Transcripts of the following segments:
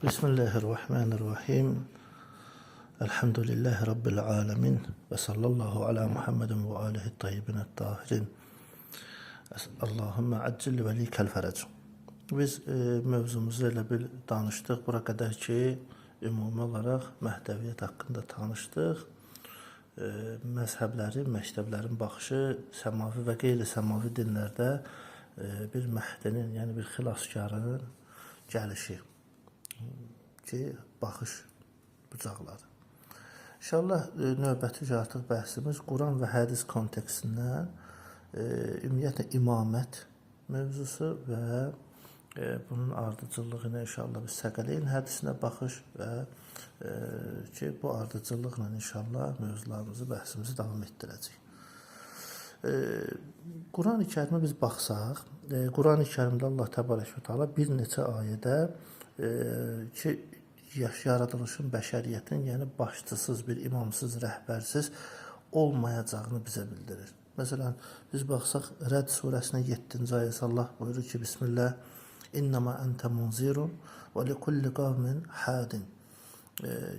Bismillahirrahmanirrahim. Elhamdülillahi Rabbil alemin. Ve sallallahu ala Muhammedin ve alihi tayyibin tahirin. Allahümme accil ve likel ferec. Biz mövzumuzu elə bir danışdıq. Bura qədər ki, ümumi olaraq Məhdəviyyət haqqında tanışdıq. Məzhəblərin, məktəblərin baxışı səmavi və qeyri-səmavi dinlərdə bir məhdinin, yəni bir xilaskarın gəlişi ki, baxış bucaqları. İnşallah növbəti artıq bəhsimiz Quran və hədis kontekstindən ümumiyyətlə imamət mövzusu və bunun ardıcıllığına inşallah biz Səqələyn hədisinə baxış və ki, bu ardıcıllıqla inşallah mövzularımızı, bəhsimizi davam etdirəcəyik. Quran-ı Kərimə biz baxsaq, Quran-ı Kərimdə Allah Təbarək və Teala bir neçə ayədə ki, yaradılışın, bəşəriyyətin, yəni başçısız, bir imamsız, rəhbərsiz olmayacağını bizə bildirir. Məsələn, biz baxsaq Rəd surəsinə 7-ci ayəsi Allah buyurur ki, Bismillah, İnnəmə əntə munzirun və likulli qavmin hadin.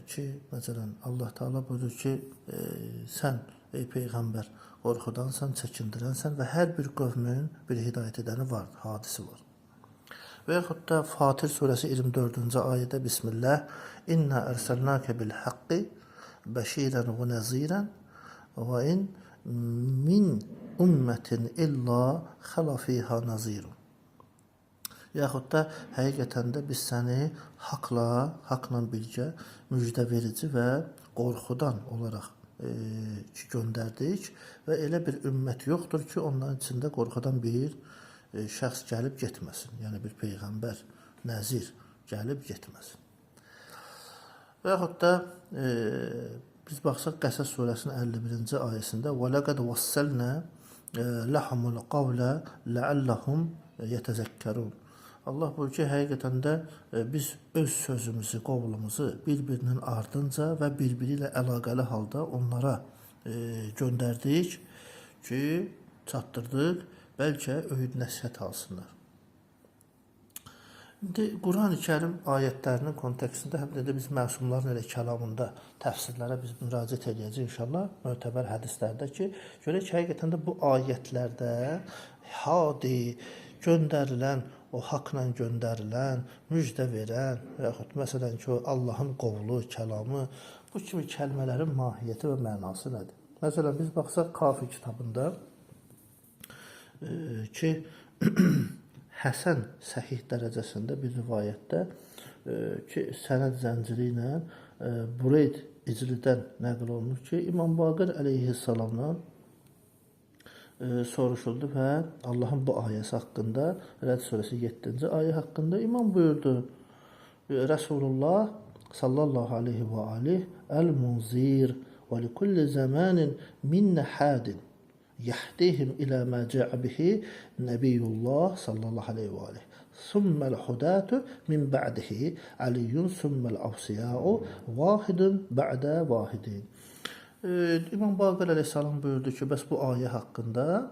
Ki, məsələn, Allah Teala buyurur ki, sən, ey Peyğəmbər, qorxudansan, çəkindirənsən və hər bir qövmün bir hidayət edəni var, hadisi var. Və yaxud da Fatir surəsi 24-cü ayədə Bismillah, İnnə ərsəlnəkə bil haqqi bəşirən və nəzirən və in min ümmətin illa xəlafiha nazirun. Yaxud da həqiqətən də biz səni haqla birgə müjdə verici və qorxudan olaraq göndərdik və elə bir ümmət yoxdur ki, onların içində qorxudan bir şəxs gəlib getməsin. Yəni bir peyğəmbər, nəzir gəlib getməsin. Və yaxud da biz baxsaq Qəsəs surəsinin 51-ci ayəsində وَلَقَدْ وَصَّلْنَا لَحُمُ الْقَوْلَ لَعَلَّهُمْ يَتَذَكَّرُونَ. Allah buyurur ki, həqiqətən də biz öz sözümüzü, qovlumuzu bir-birinin ardınca və bir-biri ilə əlaqəli halda onlara göndərdik ki, çatdırdıq, bəlkə öyüd nəsihət alsınlar. İndi Quran-ı Kərim ayətlərinin kontekstində həm də biz məsumların elə kəlamında təfsirlərə biz müraciət edəcəyik inşallah mötəbər hədislərdə ki, görək ki, həqiqətən də bu ayətlərdə hadi göndərilən, o haqla göndərilən, müjdə verən, yaxud məsələn ki, o Allahın qovlu, kəlamı, bu kimi kəlmələrin mahiyyəti və mənası nədir? Məsələn, biz baxsaq Kafi kitabında ki, Həsən səhih dərəcəsində bir rivayətdə ki, sənəd zənciri ilə Bureyd İclidən nəql olunur ki, İmam Baqir əleyhissalamdan soruşuldu və Allahın bu ayəsi haqqında, Rəd surəsi 7-ci ayə haqqında İmam buyurdu, Rəsulullah sallallahu aleyhi və aleyh əl-munzir və likulli zəmənin minnə hədin يهديهم إلى ما جاء به نبي الله صلى الله عليه وآله ثم الهداة من بعده علي ثم الأوصياء واحد بعد واحد. İmam Baqir əleyhissalam buyurdu ki, bəs bu ayə haqqında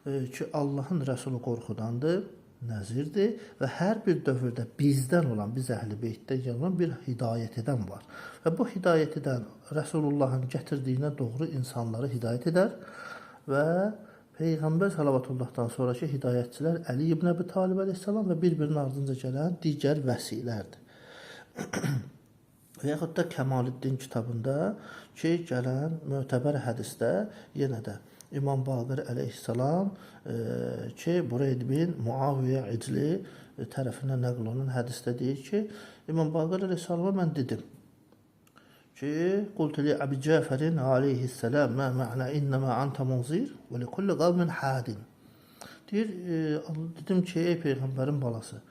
ki, Allahın Rəsulu qorxudandır, nəzirdir və hər bir dövrdə bizdən olan, biz əhl-i beytdən olan bir hidayət edən var. Və bu hidayət edən Rəsulullahın gətirdiyinə doğru insanları hidayət edər və Peyğəmbər salavatıllahdan sonraki hidayətçilər Əli ibn Əbi Talib əleyhissalam və bir-birinin ardınca gələn digər vəsilərdir. Və yaxud da Kəmaləddin kitabında ki, gələn mötəbər hədisdə yenə də İmam Baqir əleyhissalam ki, Bureyd bin Muaviyyə İcli tərəfindən nəql olunan hədisdə deyir ki, İmam Baqir əleyhissalama mən dedim ki, qultu li Əbi Cəfərin aleyhissalam mə mə'nə innəmə antə munzir və li kulli qavmin hadin. Deyir, dedim ki, ey Peyğəmbərin balası,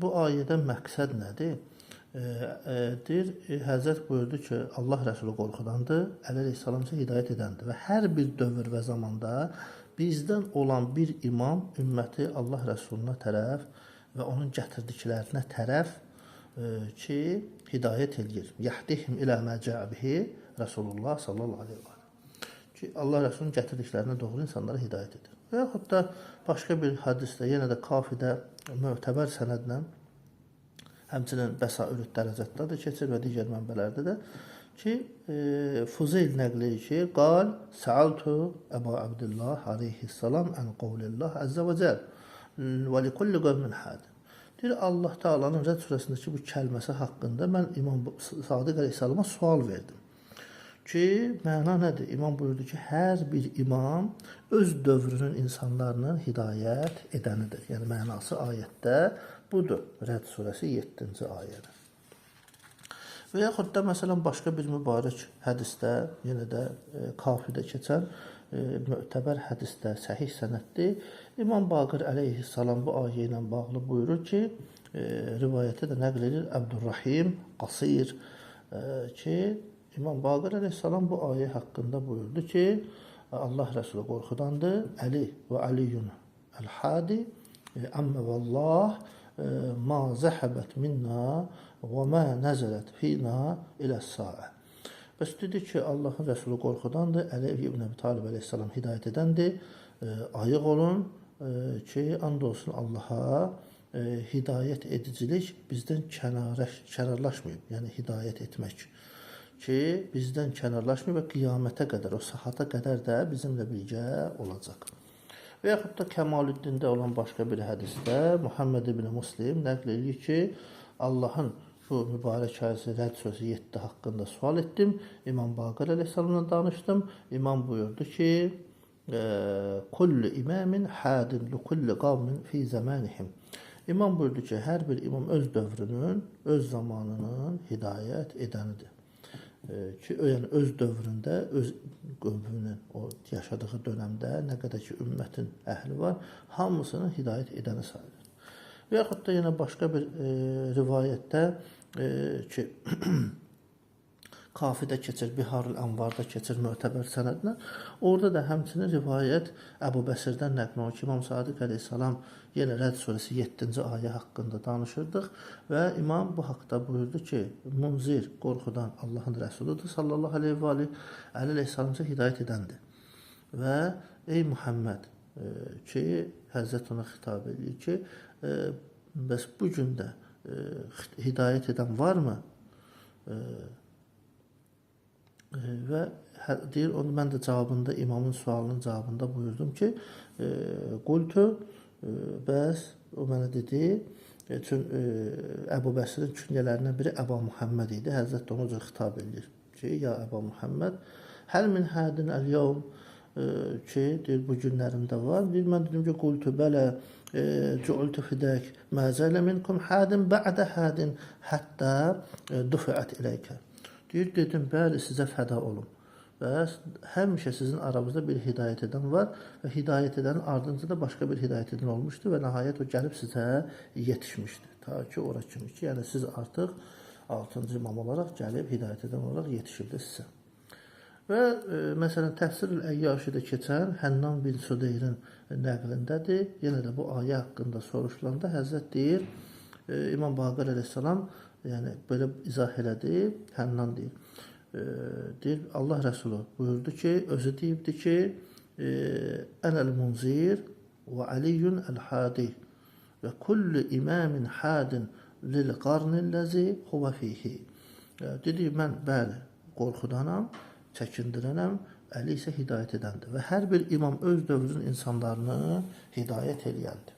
bu ayədən məqsəd nədir? Deyir, Həzrət buyurdu ki, Allah Rəsulu qorxudandır, Əli əleyhissalam isə hidayət edəndir və hər bir dövr və zamanda bizdən olan bir imam ümməti Allah Rəsuluna tərəf və onun gətirdiklərinə tərəf ki, hidayət edir. Yahdihim ilə mə cəə bihi Rasulullah sallallahu aleyhi və aleyhi. Ki, Allah Rəsulunun gətirdiklərinə doğru insanlara hidayət edir. Və yaxud da başqa bir hədisdə, yenə də Kafidə mötəbər sənədlə həmçinin Bəsairüd dərəcətdə də keçir və digər mənbələrdə də ki, Fuzeyl nəql edir ki, qal sa'altu Əbu Abdullah aleyhissalam ən qavlillah əzzə və cəl və li kulli qavmin hadin. Deyir, Allah Teala'nın Rəd surəsindəki bu kəlməsi haqqında mən İmam Sadiq aleyhissalama sual verdim. Ki, məna nədir? İmam buyurdu ki, hər bir imam öz dövrünün insanlarının hidayət edənidir. Yəni, mənası ayətdə budur. Rəd surəsi 7-ci ayədə. Və yaxud da, məsələn, başqa bir mübarək hədisdə, yenə də kafidə keçən mötəbər hədisdə, səhih sənəddir. İmam Baqir əleyhissalam bu ayə ilə bağlı buyurur ki, rivayətə də nəql edir Əbdurrahim Qasir ki, İmam Baqir əleyhissalam bu ayə haqqında buyurdu ki, Allah Rəsulü qorxudandır. Əli və Aliyyun əl-Hadi əmmə vəllah ma zəhəbət minna və ma nəzələt fina iləs-saə. Bəs dedi ki, Allahın Rəsulü qorxudandır. Əli ibn Əbi Talib əleyhissalam hidayət edəndir. Ayıq olun ki, and olsun Allaha hidayət edicilik bizdən kənarlaşmayıb. Yəni, hidayət etmək. Ki, bizdən kənarlaşmıyor və qiyamətə qədər, o saata qədər də bizimlə birgə olacaq. Və yaxud da Kəmalüddində olan başqa bir hədisdə Muhammed ibn Muslim nəql edir ki, Allahın bu mübarək ayəsi Rəd surəsi 7 haqqında sual etdim. İmam Baqir əleyhissalamla danışdım. İmam buyurdu ki, kullu imamin hadin li kulli qavmin fi zamanihim. İmam buyurdu ki, hər bir imam öz dövrünün, öz zamanının hidayət edənidir. Ki, yəni öz dövründə, öz qövmünün o yaşadığı dönəmdə nə qədər ki, ümmətin əhli var, hamısının hidayət edəni sayılır. Və yaxud da yenə başqa bir rivayətdə ki, kafidə keçir, Biharul Ənvarda keçir mötəbər sənədlə. Orada da həmçinin rivayət Əbu Bəsirdən nəql olunur ki, İmam Sadiq əleyhissalam yenə Rəd surəsi 7-ci ayə haqqında danışırdıq və İmam bu haqda buyurdu ki, Munzir qorxudan Allahın Rəsuludur sallallahu aleyhi və Əli əleyhissalamca hidayət edəndir. Və ey Muhammed ki, Həzrət ona xitab edir ki, bəs bu gündə hidayət edən varmı? Və deyir, onu mən də cavabında, imamın sualının cavabında buyurdum ki, qultu, bəs o mənə dedi, Əbu Bəsirin künyələrindən biri Əba Muhammed idi. Həzrət onu cür xitab edir ki, ya Əba Muhammed, həl min hədin əl-yavm ki, deyir, bu günlərimdə var. Deyir, mən dedim ki, qultu bələ cu'ultu fidək məzələ minkum hədin bə'də hədin həttə dufiət iləykə. Deyir, dedim, bəli, sizə fəda olum. Bəs həmişə sizin aranızda bir hidayət edən var və hidayət edənin ardınca da başqa bir hidayət edən olmuşdu və nəhayət o gəlib sizə yetişmişdi. Ta ki, ora kimi ki, yəni siz artıq 6-cı imam olaraq gəlib hidayət edən olaraq yetişibdi sizə. Və məsələn, Təfsir-ül Əyyəşidə keçən Hənnan bin Sudeyrin nəqlindədir. Yenə də bu ayə haqqında soruşulanda Həzrət deyir, İmam Baqir əleyhissalam yəni belə izah elədi, Hənnan deyir. Deyir, Allah Rəsulü buyurdu ki, özü deyibdi ki, Ənəl munzir və Aliyyun əl-hadi və kullu imamin hadin lil qarnilləzi huvə fihi. Dedi, mən bəli, qorxudanam, çəkindirənəm, Əli isə hidayət edəndir. Və hər bir imam öz dövrün insanlarını hidayət eləyəndir.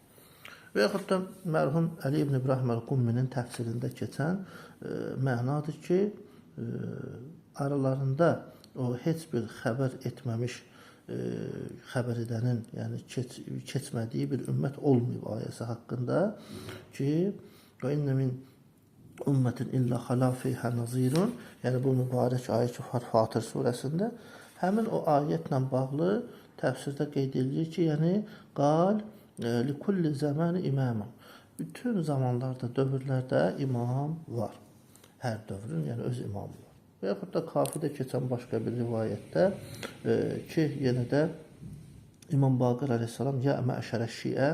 Və yaxud da mərhum Əli ibn İbrahim əl-Qumminin təfsirində keçən mənadır ki, aralarında o heç bir xəbər etməmiş xəbər edənin, yəni keçmədiyi bir ümmət olmayıb ayəsi haqqında ki, və innə min ümmətin illə xala feyhə nazirun, yəni bu mübarək ayə ki, Fatır surəsində həmin o ayətlə bağlı təfsirdə qeyd edilir ki, yəni qal likulli zəməni imamın. Bütün zamanlarda, dövrlərdə imam var. Hər dövrün, yəni öz imamı var. Və yaxud da kafidə keçən başqa bir rivayətdə ki, yenə də İmam Baqir əleyhissalam ya məşərə şiə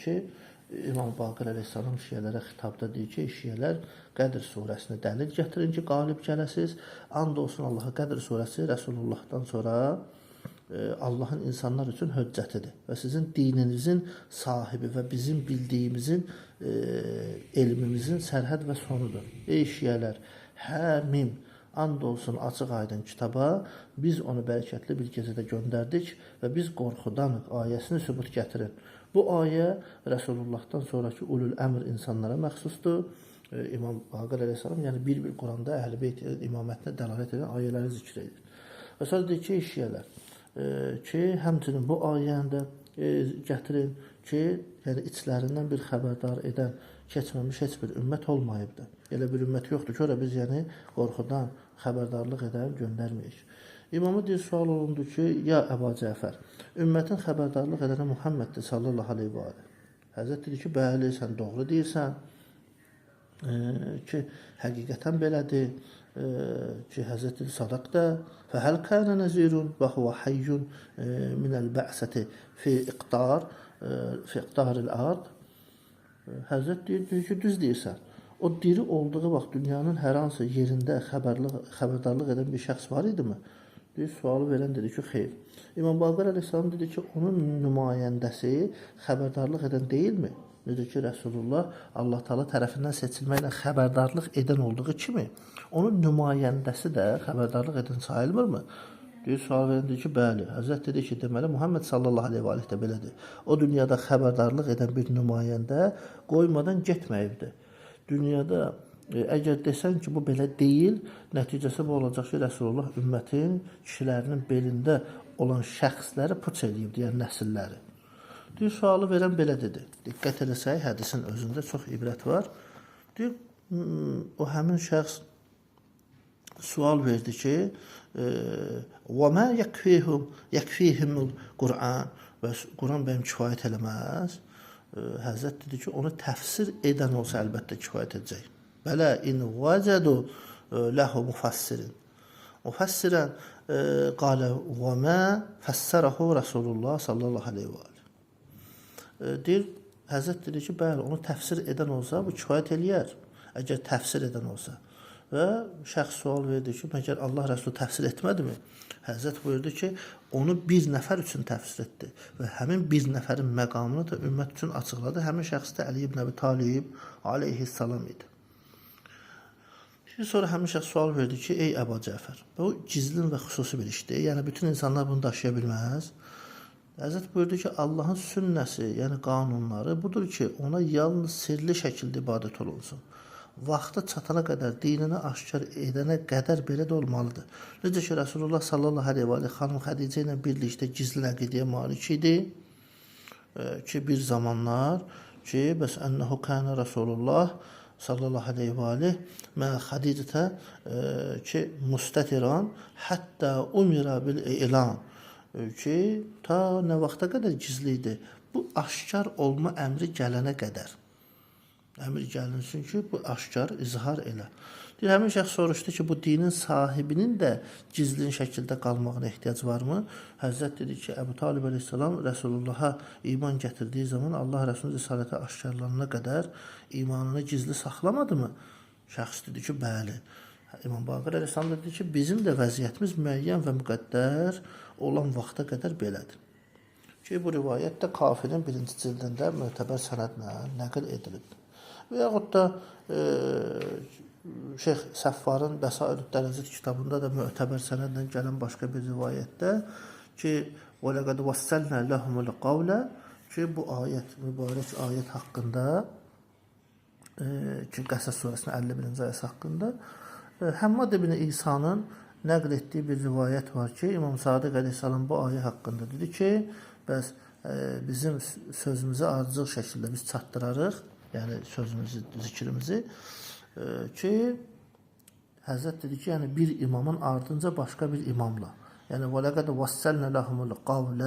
ki, İmam Baqir əleyhissalam şiələrə xitabda deyir ki, şiələr Qədr surəsini dəlil gətirin ki, qalib gələsiz. And olsun Allaha, Qədr surəsi Rəsulullahdan sonra Allahın insanlar üçün höccətidir və sizin dininizin sahibi və bizim bildiyimizin elmimizin sərhəd və sonudur. Ey şiyələr, həmim and olsun açıq aydın kitaba biz onu bərəkətli bir gecədə göndərdik və biz qorxudanıq ayəsini sübut gətirin. Bu ayə Rəsulullahdan sonraki ulul əmr insanlara məxsusdur. İmam Baqir əleyhissalam, yəni bir Quranda Əhl-i Beyt imamətinə dəlalət edən ayələri zikr edir. Və sonra deyir ki, şiyələr, ki, həmçinin bu ayəni də gətirin ki, yəni içlərindən bir xəbərdar edən keçməmiş heç bir ümmət olmayıbdır. Elə bir ümmət yoxdur ki, ora biz yəni qorxudan xəbərdarlıq edən göndərməyik. İmamı deyir, sual olundu ki, ya Əba Cəfər, ümmətin xəbərdarlıq edənə Muhammeddir sallallahu aleyhi və aleyh. Həzrət dedi ki, bəli, sən doğru deyirsən ki, həqiqətən belədir ki, Həzrət dedi, sadaqda fəhəl kənə nəzirun və huvə hayyun minəl bə'səti fi iqtaril ard. Həzrət deyir ki, düz deyirsən. O diri olduğu vaxt dünyanın hər hansı yerində xəbərdarlıq edən bir şəxs var idimi? Deyir, sualı verən dedi ki, xeyr. İmam Baqir əleyhissalam dedi ki, onun nümayəndəsi xəbərdarlıq edən deyilmi? Necə ki, Rəsulullah Allah Taala tərəfindən seçilməklə xəbərdarlıq edən olduğu kimi, onun nümayəndəsi də xəbərdarlıq edən sayılmırmı? Deyir, sual verən deyir ki, bəli. Həzrət dedi ki, deməli, Muhammed sallallahu aleyhi və aleyh də belədir. O dünyada xəbərdarlıq edən bir nümayəndə qoymadan getməyibdir. Dünyada əgər desən ki, bu belə deyil, nəticəsi bu olacaq ki, Rəsulullah ümmətin kişilərinin belində olan şəxsləri puç eləyibdir, yəni nəsilləri. Deyir, sualı verən belə dedi. Diqqət eləsək, hədisin özündə çox ibrət var. Deyir, o həmin şəxs sual verdi ki, وَمَا يَكْفِيهِمُ الْقُرْآنِ və Quran bəyəm kifayət eləməz. Həzrət dedi ki, onu təfsir edən olsa əlbəttə kifayət edəcək. Bələ in vəcədu ləhu mufassirin. Mufassirən qalə وَمَا فَسَّرَهُ Rasulullah sallallahu aleyhi və aleyh. Deyir, Həzrət dedi ki, bəli, onu təfsir edən olsa, bu kifayət eləyər, əgər təfsir edən olsa. Və şəxs sual verdi ki, məgər Allah Rəsulü təfsir etmədimi? Həzrət buyurdu ki, onu bir nəfər üçün təfsir etdi və həmin bir nəfərin məqamını da ümmət üçün açıqladı. Həmin şəxs də Əli ibn Əbi Talib aleyhissalam idi. Sonra həmin şəxs sual verdi ki, ey Əba Cəfər, bu gizlin və xüsusi bir işdir, yəni bütün insanlar bunu daşıya bilməz. Həzrət buyurdu ki, Allahın sünnəsi, yəni qanunları budur ki, ona yalnız sirli şəkildə ibadət olunsun. Vaxtı çatana qədər, dinini aşkar edənə qədər belə də olmalıdır. Necə ki, Rasulullah sallallahu aleyhi və aleyh xanım Xədicə ilə birlikdə gizli əqidəyə malik idi ki, bir zamanlar ki, bəs ənəhu kənə Rasulullah sallallahu aleyhi və aleyh mən Xədicətə ki, müstətiran həttə umira bil ilan ki, ta nə vaxta qədər gizli idi? Bu aşkar olma əmri gələnə qədər. Əmr gəlinsin ki, bu aşkar izhar elə. Deyir, həmin şəxs soruşdu ki, bu dinin sahibinin də gizlin şəkildə qalmağına ehtiyac varmı? Həzrət dedi ki, Əbu Talib əleyhissalam Rəsulullaha iman gətirdiyi zaman Allah Rəsulünün risaləti aşkarlanana qədər imanını gizli saxlamadı mı? Şəxs dedi ki, bəli. İmam Baqir əleyhissalam dedi ki, bizim də vəziyyətimiz müəyyən və müqəddər olan vaxta qədər belədir. Ki, bu rivayət də Kafirin 1-ci cildində mötəbər sənədlə nəql edilib. Və yaxud da Şeyx Səffarın Bəsair-ü Dərəcət kitabında da mötəbər sənədlə gələn başqa bir rivayətdə ki, وَلَقَدْ وَسَّلْنَا لَهُمُ الْقَوْلَ ki, bu ayət, mübarək ayət haqqında ki, Qəsəs surəsinin 51-ci ayəsi haqqında Həmmad ibn İsa'nın nəql etdiyi bir rivayət var ki, İmam Sadiq əleyhissalam bu ayə haqqında dedi ki, bəs bizim sözümüzü ardıcıl şəkildə biz çatdırarıq, yəni sözümüzü, zikrimizi ki, Həzrət dedi ki, yəni bir imamın ardınca başqa bir imamla. Yəni, وَلَقَدْ وَسَّلْنَ لَهُمُ الْقَوْلَ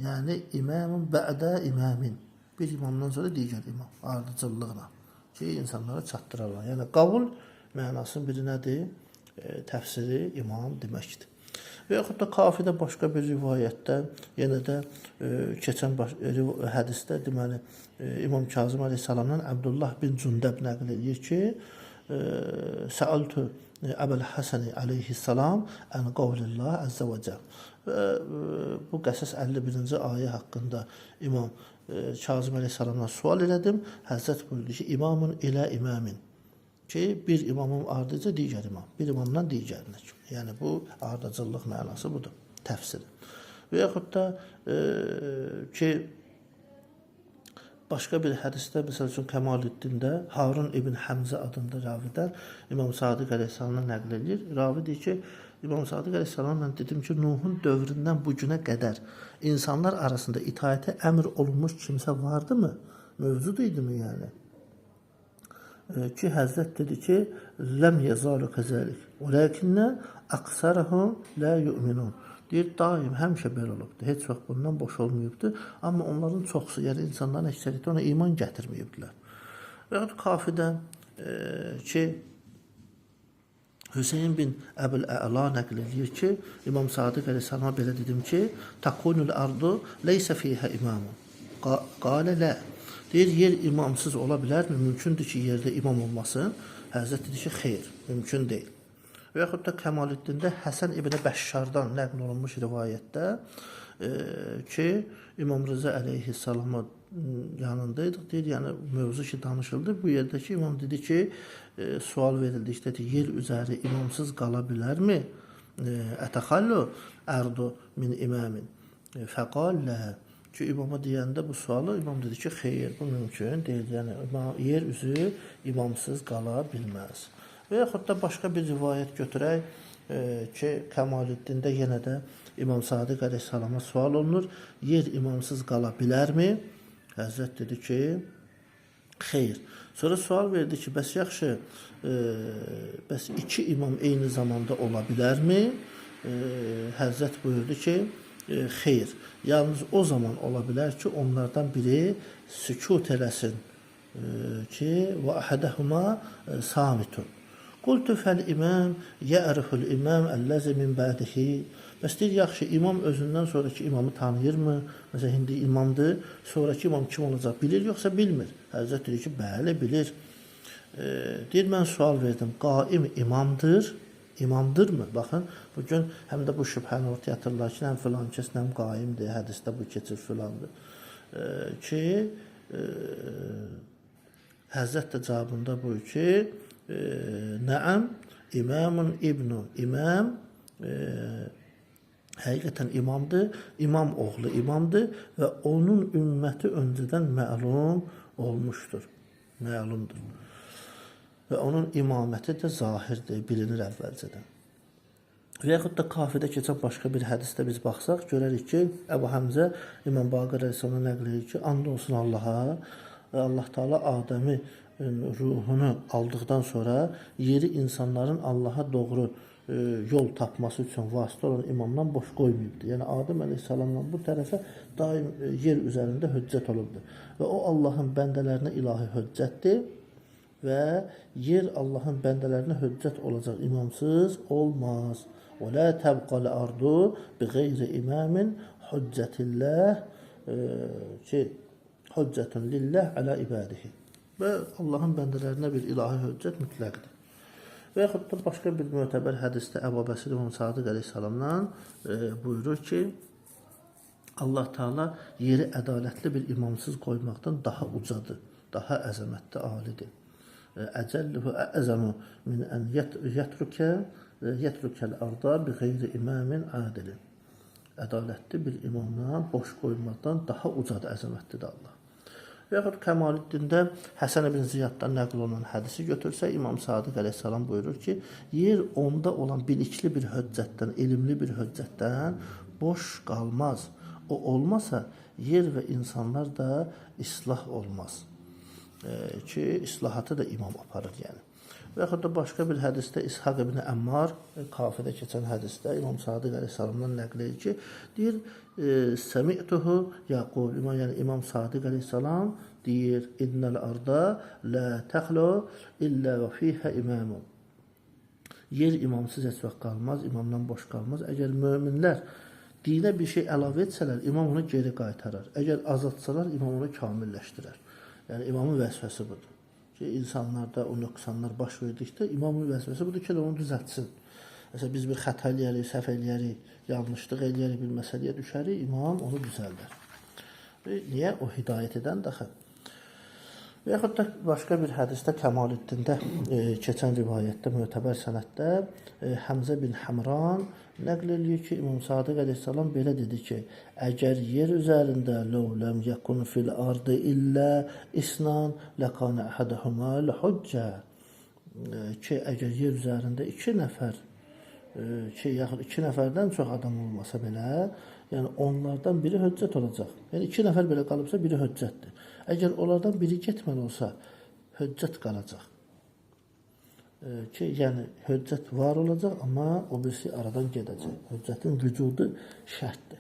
yəni imamın bə'də imamin. Bir imamdan sonra digər imam, ardıcıllığına ki, insanlara çatdırarlar. Yəni, qavul mənasının biri nədir? Təfsiri imam deməkdir. Və yaxud da Kafidə başqa bir rivayətdə, yenə də keçən hədisdə deməli İmam Kazım əleyhissalamdan Əbdullah bin Cündəb nəql edir ki, Səaltu Əbəl Həsəni əleyhissalam ən qavlillah əzzə və cəl. Və bu Qəsəs 51-ci ayə haqqında İmam Kazım əleyhissalamdan sual elədim. Həzrət buyurdu ki, imamun ilə imamin. Ki, bir imamın ardıca digər imam. Bir imamdan digərinə. Yəni, bu ardıcıllıq mənası budur. Təfsiri. Və yaxud da ki, başqa bir hədisdə, məsəl üçün Kəmaləddində Harun ibn Həmzə adında ravidən İmam Sadiq əleyhissalamdan nəql edir. Ravi deyir ki, İmam Sadiq əleyhissalamla dedim ki, Nuhun dövründən bu günə qədər insanlar arasında itaətə əmr olunmuş kimsə vardı mı? Mövcud idi mi yəni? Ki, Həzrət dedi ki, ləm yezalu kəzəlik. Oləkinnə əqsərəhum lə yu'minun. Deyir, daim həmişə belə olubdur. Heç vaxt bundan boş olmayıbdır. Amma onların çoxsu, yəni insanların əksəriyyəti ona iman gətirməyibdilər. Və yaxud Kafidə ki, Hüseyin bin Əbül-Əla nəql edir ki, İmam Sadiq əleyhissalama belə dedim ki, takunul ardu leysə fiyhə imamu. Qalə lə. Deyir, yer imamsız ola bilərmi? Mümkündür ki, yerdə imam olmasın. Həzrət dedi ki, xeyr, mümkün deyil. Və yaxud da Kəmaləddində Həsən ibn Bəşşardan nəql olunmuş rivayətdə ki, İmam Rıza əleyhissalama yanındaydıq. Deyir, yəni mövzu ki danışıldı. Bu yerdəki imam dedi ki, sual verildi, işte yer üzəri imamsız qala bilərmi? Ətəxallu ərdu min imamin. Fəqal lə. Ki, imama deyəndə bu sualı, imam dedi ki, xeyr, bu mümkün deyil. Yəni, yer üzü imamsız qala bilməz. Və yaxud da başqa bir rivayət götürək ki, Kəmaləddində yenə də İmam Sadiq əleyhissalama sual olunur. Yer imamsız qala bilərmi? Həzrət dedi ki, xeyr. Sonra sual verdi ki, bəs yaxşı, bəs iki imam eyni zamanda ola bilərmi? Həzrət buyurdu ki, xeyr. Yalnız o zaman ola bilər ki, onlardan biri sükut eləsin ki, və əhədəhuma samitun. Qultu fəl-imam yəriful imam əlləzi min bədihi. Bəs deyir, yaxşı, imam özündən sonraki imamı tanıyırmı? Məsələn, indi imamdır, sonraki imam kim olacaq? Bilir, yoxsa bilmir? Həzrət deyir ki, bəli, bilir. Deyir, mən sual verdim, qaim imamdır, imamdırmı? Baxın, bugün həm də bu şübhəni ortaya atırlar ki, həm filan kəs, həm qaimdir, hədisdə bu keçir filandır. Ki, Həzrət də cavabında buyur ki, Nəəm, imamun ibnu imam, həqiqətən imamdır, imam oğlu imamdır və onun ümməti öncədən məlum olmuşdur, məlumdur. Və onun imaməti də zahirdir, bilinir əvvəlcədən. Və yaxud da Kafidə keçən başqa bir hədisdə biz baxsaq, görərik ki, Əbu Həmzə İmam Baqir əleyhissalama nəql edir ki, and olsun Allaha, Allah Teala Adəmi ruhunu aldıqdan sonra yeri insanların Allaha doğru yol tapması üçün vasitə olan imamdan boş qoymayıbdır. Yəni Adəm əleyhissalamla bu tərəfə daim yer üzərində hüccət olubdur. Və o Allahın bəndələrinə ilahi hüccətdir və yer Allahın bəndələrinə hüccət olacaq, imamsız olmaz. Və la təbqal ardu bi qeyri imamin hüccetillah ki hüccətun lillah ala ibadihi. Və Allahın bəndələrinə bir ilahi hüccət mütləqdir. Və yaxud da başqa bir mötəbər hədisdə Əbu Bəsir İmam Sadiq əleyhissalamdan buyurur ki, Allah Teala yeri ədalətli bir imamsız qoymaqdan daha ucadır, daha əzəmətli, alidir. Əcəlluhu əzəmu min ən yetrukəl arda bi qeyri imamin adilin. Ədalətli bir imamdan boş qoymaqdan daha ucadır, əzəmətlidir Allah. Və yaxud Kəmaləddində Həsən ibn Ziyaddan nəql olunan hədisi götürsə, İmam Sadiq əleyhissalam buyurur ki, yer onda olan bilikli bir hüccətdən, elmli bir hüccətdən boş qalmaz. O olmasa, yer və insanlar da islah olmaz. Ki, islahatı da imam aparır yəni. Və yaxud da başqa bir hədisdə İshaq ibn Əmmar, Kafidə keçən hədisdə İmam Sadiq əleyhissalamdan nəql edir ki, deyir, Səmi'tuhu Yaqub, yəni İmam Sadiq əleyhissalam deyir, İnnəl arda la təxlu illə və fiyhə imamun. Yer imamsız heç vaxt qalmaz, imamdan boş qalmaz. Əgər möminlər dinə bir şey əlavə etsələr, imam onu geri qaytarar. Əgər azaltsalar, imam onu kamilləşdirər. Yəni imamın vəzifəsi budur. Ki, insanlarda o nöqsanlar baş verdikdə imamın vəzifəsi budur ki, onu düzəltsin. Məsələn, biz bir xəta eləyərik, səhv eləyərik, yanlışlıq eləyərik, bir məsələyə düşərik, imam onu düzəldər. Niyə? O hidayət edən daxı. Və yaxud da başqa bir hədisdə Kəmaləddində keçən rivayətdə, mötəbər sənəddə Həmzə bin Həmran nəql eləyir ki, İmam Sadiq əleyhissalam belə dedi ki, əgər yer üzərində ləm yəkun fil ardı illə isnan ləkana əhədəhumə l-huccə ki, əgər yer üzərində iki nəfər yaxud iki nəfərdən çox adam olmasa belə, yəni onlardan biri höccət olacaq. Yəni iki nəfər belə qalıbsa, biri höccətdir. Əgər onlardan biri getməli olsa, höccət qalacaq. Yəni höccət var olacaq, amma o birisi aradan gedəcək. Höccətin vücudu şərtdir.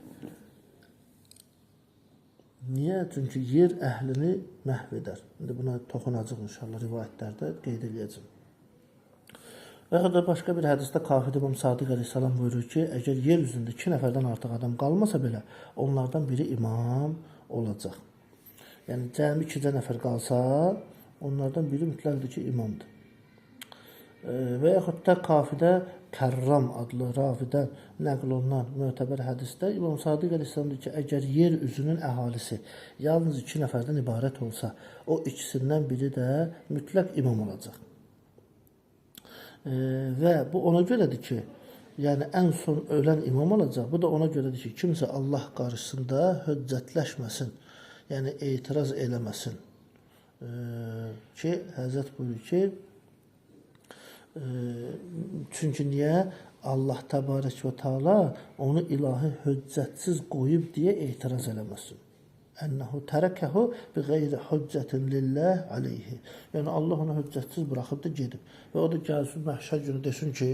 Niyə? Çünki yer əhlini məhv edər. İndi buna toxunacaq inşallah rivayətlərdə qeyd edəcəm. Və ya da başqa bir hədisdə Kafid İmam Sadiq əleyhissalam buyurur ki, əgər yer üzündə iki nəfərdən artıq adam qalmasa belə, onlardan biri imam olacaq. Yəni cəmi ikicə nəfər qalsa, onlardan biri mütləqdir ki, imamdır. Və yaxud da Kafidə Kərram adlı ravidən nəql olunan mötəbər hədisdə İmam Sadiq əleyhissalam deyir ki, əgər yer üzünün əhalisi yalnız iki nəfərdən ibarət olsa, o ikisindən biri də mütləq imam olacaq. Və bu ona görədir ki, yəni ən son ölən imam olacaq. Bu da ona görədir ki, kimsə Allah qarşısında höccətləşməsin, yəni etiraz eləməsin. Ki, Həzrət buyurur ki, çünki niyə? Allah təbarək və teala onu ilahi höccətsiz qoyub deyə etiraz eləməsin. Ənəhu tərəkəhu bi qeyri hüccətin lillah aleyhi. Yəni Allah ona höccətsiz buraxıb da gedib. Və o da gəlsin məhşər günü desin ki,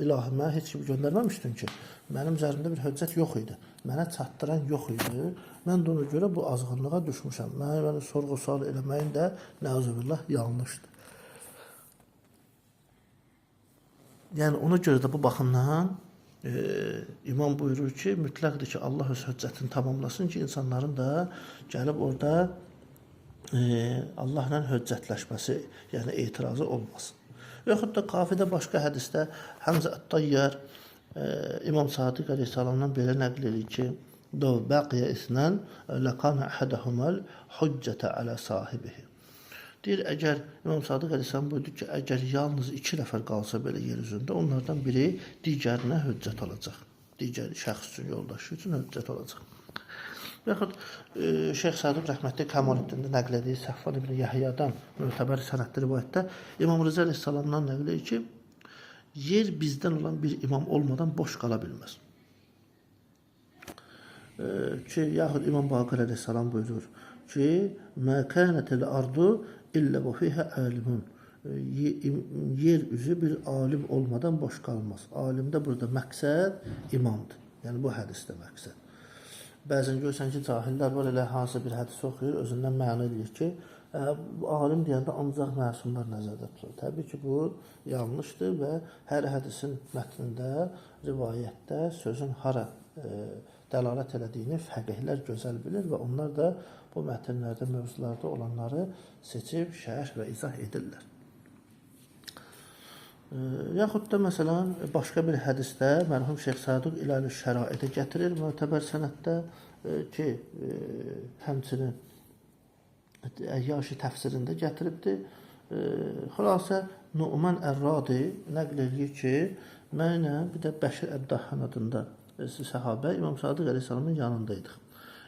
ilahi mən heç kimi göndərməmişdim ki, mənim üzərimdə bir höccət yox idi. Mənə çatdıran yox idi. Mən də ona görə bu azğınlığa düşmüşəm. Mənə sorğu-sual eləməyin də nəuzubillah yanlışdır. Yəni ona görə də bu baxımdan İmam buyurur ki, mütləqdir ki, Allah öz höccətini tamamlasın ki, insanların da gəlib orada Allahla höccətləşməsi, yəni etirazı olmasın. Yaxud da Kafidə başqa hədisdə Həmzə Ət-Tayyar İmam Sadiq əleyhissalamdan belə nəql edir ki, "Dəv bəqiyə isnən ləkana əhədəhuməl hüccətə alə sahibihi." Deyir, əgər İmam Sadiq əleyhissalam buyurdu ki, əgər yalnız iki nəfər qalsa belə yer üzündə, onlardan biri digərinə höccət olacaq. Digər şəxs üçün, yoldaşı üçün höccət olacaq. Yaxud Şeyx Sadiq rəhmətli Kəmaləddində nəql edir, Səffan ibn Yəhyadan mötəbər sənədli rivayətdə İmam Rıza əleyhissalamdan nəql edir ki, yer bizdən olan bir imam olmadan boş qala bilməz. Ki, yaxud İmam Baqir əleyhissalam buyurur ki, "Mə kânətil ardu illə və fihə alimun." Yer üzü bir alim olmadan boş qalmaz. Alimdə burada məqsəd imamdır. Yəni bu hədisdə məqsəd. Bəzən görürsən ki, cahillər var, elə hansı bir hədis oxuyur, özündən məna edir ki, alim deyəndə ancaq məsumlar nəzərdə tutulur. Təbii ki, bu yanlışdır və hər hədisin mətnində, rivayətdə sözün hara dəlalət elədiyini fəqihlər gözəl bilir və onlar da bu mətnlərdə, mövzularda olanları seçib, şərh və izah edirlər. Yaxud da məsələn, başqa bir hədisdə mərhum Şeyx Sadiq İlal-i Şəraidə gətirir, mötəbər sənəddə ki, həmçinin Əyyaşi təfsirində gətiribdir. Xülasə, Nu'man Ər-Radi nəql edir ki, mənə bir də Bəşir Əbdəhən adında səhabə İmam Sadiq əleyhissalamın yanındaydıq.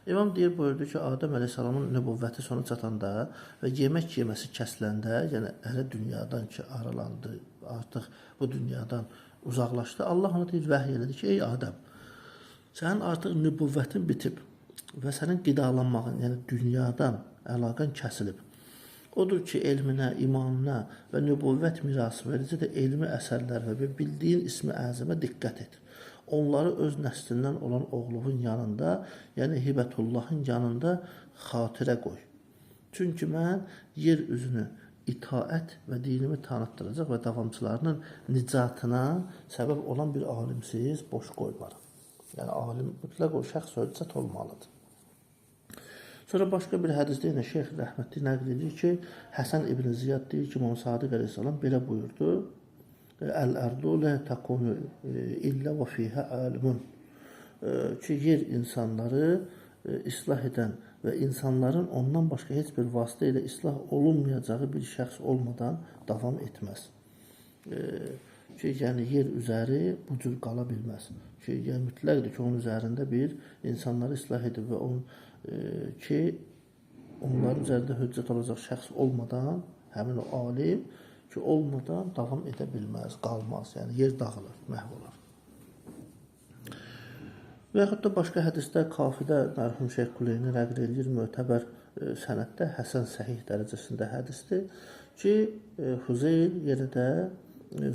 İmam deyir, buyurdu ki, Adəm əleyhissalamın nübüvvəti sonu çatanda və yemək yeməsi kəsiləndə, yəni ələ dünyadan ki, aralandı, artıq bu dünyadan uzaqlaşdı. Allah ona deyir, vəhiy elədi ki, ey Adəm, sənin artıq nübüvvətin bitib və sənin qidalanmağın, yəni dünyadan əlaqən kəsilib. Odur ki, elminə, imanına və nübüvvət mirası verici də elmi əsərlər və bildiyin ismi əzəmə diqqət et. Onları öz nəslindən olan oğlunun yanında, yəni Hibətullahın yanında xatirə qoy. Çünki mən yer üzünü itaət və dinimi tanıtdıracaq və davamçılarının nicatına səbəb olan bir alimsiz boş qoymaram. Yəni alim mütləq o şəxs höccət olmalıdır. Sonra başqa bir hədisdə yenə Şeyx rəhmətli nəql edir ki, Həsən ibn Ziyad deyir ki, İmam Sadiq əleyhissalam belə buyurdu. El-ardu la takunu illa ve fiha alimun. Ki yer insanları islah eden ve insanların ondan başka hiçbir vasıta ile islah olunmayacağı bir şəxs olmadan davam etmez. Ki yəni yer üzəri bu cür qala bilməz. Ki yəni mütləqdir ki onun üzərində bir insanları islah edib və ki onların üzərində hüccət olacaq şəxs olmadan həmin o alim ki olmadan davam edə bilməz, qalmaz. Yəni yer dağılır, məhv olar. Və yaxud da başqa hədisdə Kafidə mərhum Şeyx Kuleyni nəql edir, mötəbər sənəddə Həsən səhih dərəcəsində hədisdir ki, Huzeyl yenə də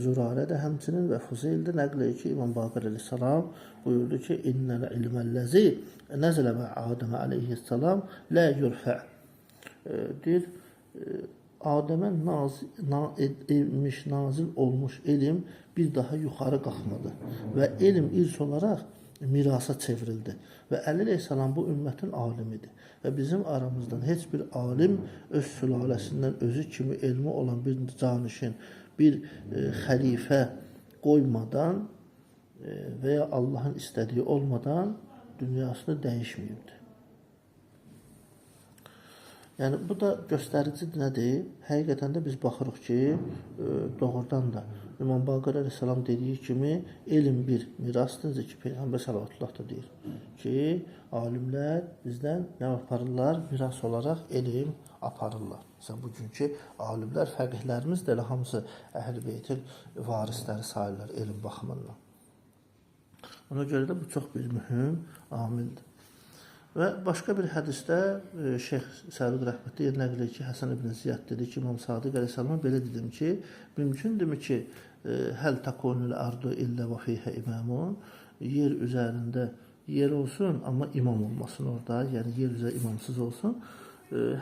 Zürarə də həmçinin və Huzeyl də nəql edir ki, İmam Baqir əleyhissalam buyurdu ki, İnnəl ilməlləzi nəzələ və Adəmə əleyhissalam lə yurfə. Deyir, Adəmə nazil olmuş elm bir daha yuxarı qalxmadı və elm irs olaraq mirasa çevrildi. Və Əli əleyhissalam bu ümmətin alimidir. Və bizim aramızdan heç bir alim öz sülaləsindən özü kimi elmi olan bir canişin, bir xəlifə qoymadan və ya Allahın istədiyi olmadan dünyasını dəyişməyibdir. Yəni bu da göstəricidir nədir? Həqiqətən də biz baxırıq ki, doğrudan da İmam Baqir əleyhissalam dediyi kimi elm bir mirasdır ki, Peyğəmbər sallallahu da deyir ki, alimlər bizdən nə aparırlar? Miras olaraq elm aparırlar. Məsələn, bugünkü alimlər, fəqihlərimiz də elə hamısı Əhl-i Beytin varisləri sayırlar elm baxımından. Ona görə də bu çox bir mühüm amildir. Və başqa bir hədisdə Şeyx Səduq rəhmətli nəql edir ki, Həsən ibn Ziyad dedi ki, İmam Sadiq əleyhissalama belə dedim ki, mümkündürmü ki, həl takunul ardu illə və fiyhə imamun, yer üzərində yer olsun, amma imam olmasın orada, yəni yer üzərində imamsız olsun.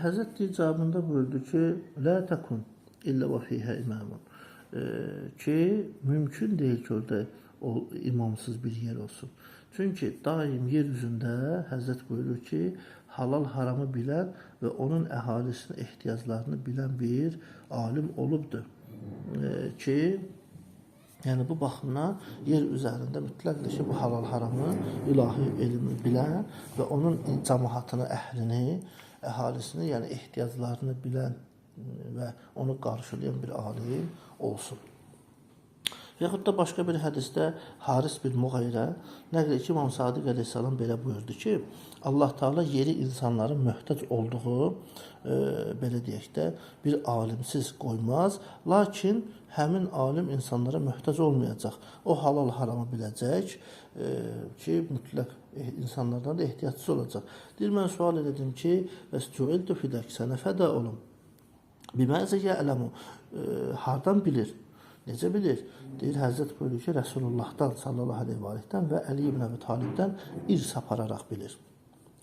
Həzrət icabında buyurdu ki, la takun illə və fiyhə imamun, ki, mümkün deyil ki, orada o imamsız bir yer olsun. Çünki daim yer üzündə Həzrət buyurur ki, halal haramı bilən və onun əhalisinin ehtiyaclarını bilən bir alim olubdur. Ki, yəni bu baxımdan yer üzərində mütləqdir ki, bu halal haramı, ilahi elmi bilən və onun cəmaatını, əhlini, əhalisini, yəni ehtiyaclarını bilən və onu qarşılayan bir alim olsun. Yaxud da başqa bir hədisdə Haris bin Muğayrə nəql edir ki, İmam Sadiq əleyhissalam belə buyurdu ki, Allah Teala yeri insanların möhtac olduğu, belə deyək də, bir alimsiz qoymaz, lakin həmin alim insanlara möhtac olmayacaq. O halal haramı biləcək ki, mütləq insanlardan da ehtiyatsız olacaq. Deyir, mən sual ededim ki, vəstüiltu fidək, sənə fəda olum. Biməzə yələmu, hardan bilir? Necə bilir? Deyir, Həzrət buyurur ki, Rəsulullahdan sallallahu aleyhi və aleyhdən və Əli ibn Əbi Talibdən irs apararaq bilir.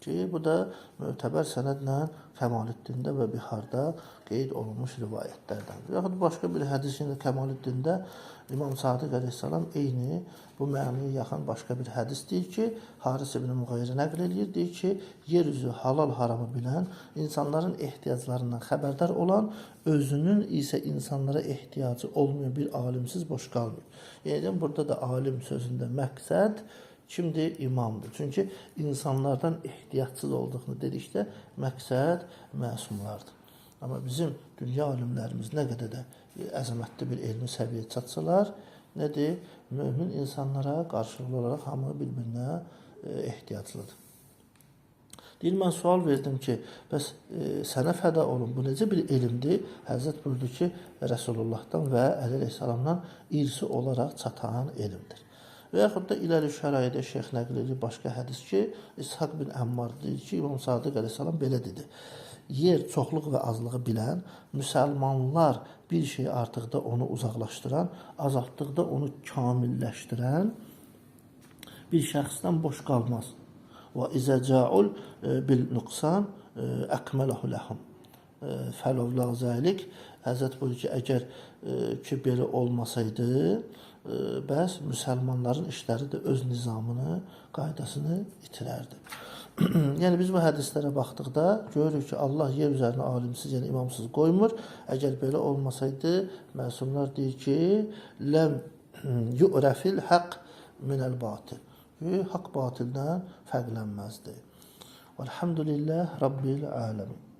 Ki, bu da mötəbər sənədlə Kəmaləddində və Biharda qeyd olunmuş rivayətlərdəndir. Yaxud başqa bir hədis yine Kəmaləddində İmam Sadiq əleyhissalam eyni bu mənaya yaxın başqa bir hədis deyir ki, Haris ibn Muğayrə nəql edir, deyir ki, yeryüzü halal haramı bilən, insanların ehtiyaclarından xəbərdar olan, özünün isə insanlara ehtiyacı olmayan bir alimsiz boş qalmıyor. Yəni, burada da alim sözündə məqsəd kimdir? İmamdır. Çünki insanlardan ehtiyatsız olduğunu dedikdə məqsəd məsumlardır. Amma bizim dünya alimlərimiz nə qədər də əzəmətli bir elmi səviyyə çatsalar, nədir? Mömin insanlara qarşılıqlı olaraq hamı bir-birinə ehtiyaclıdır. Deyir, mən sual verdim ki, bəs sənə fəda olun, bu necə bir elmdir? Həzrət buyurdu ki, Rəsulullahdan və Əli əleyhissalamdan irsi olaraq çatan elmdir. Və yaxud da iləri şəraidə şeyx nəql edir başqa hədis ki, İshaq bin Əmmar deyir ki, İmam Sadiq əleyhissalam belə dedi. Yer çoxluq və azlığı bilən, müsəlmanlar bir şey artıqda onu uzaqlaşdıran, azaltdıqda onu kamilləşdirən bir şəxsdən boş qalmaz. Və izə cəul bil nuqsan əkmələhu ləhum. Fəlovla zəlik, Həzrət buyurur ki, əgər ki, belə olmasaydı, bəs müsəlmanların işləri də öz nizamını, qaydasını itirərdi. Yəni biz bu hədislərə baxdıqda görürük ki, Allah yer üzərinə alimsiz, yəni imamsız qoymur. Əgər belə olmasaydı, məsumlar deyir ki, ləm yu'rafil haqq minəl batil. Haqq batildən fərqlənməzdi. Elhamdülillah Rabbil aləmin.